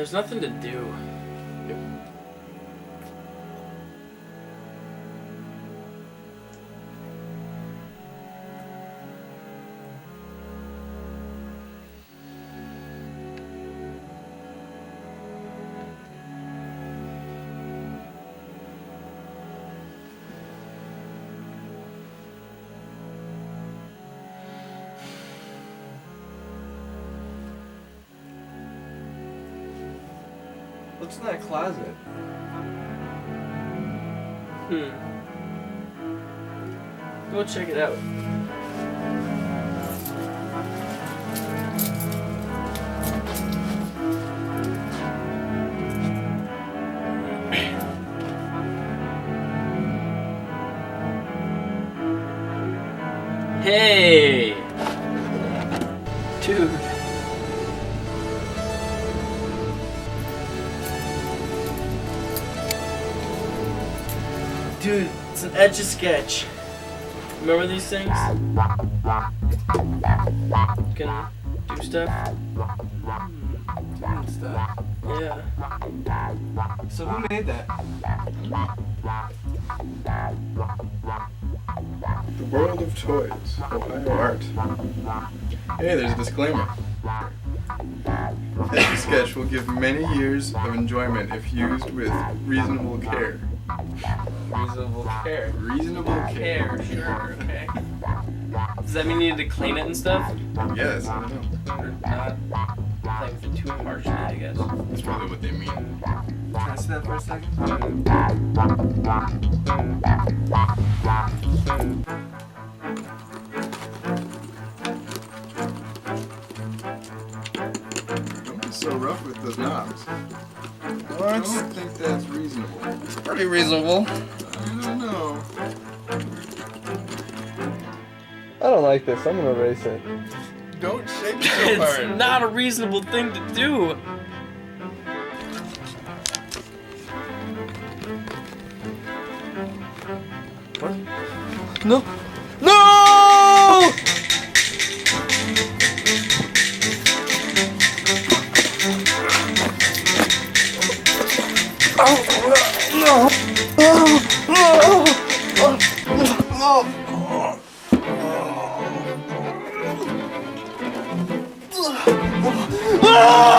There's nothing to do. What's in that closet? Go check it out. Hey! Dude. Dude, it's an etch-a-sketch. Remember these things? You can do stuff? Doing stuff. Yeah. So who made that? The World of Toys, Ohio Art. Hey, there's a disclaimer. Etch-a-sketch will give many years of enjoyment if used with reasonable care. Reasonable care. Reasonable care. Sure, okay. Does that mean you need to clean it and stuff? Yes, I don't know. Or not play with it too harshly, I guess. That's probably what they mean. Can I see that for a second? Don't be so rough with those knobs. I What? don't think that's reasonable. It's pretty reasonable. I don't know. I don't like this. I'm gonna erase it. Don't shake it so It's hard. not a reasonable thing to do. What? No! No! No!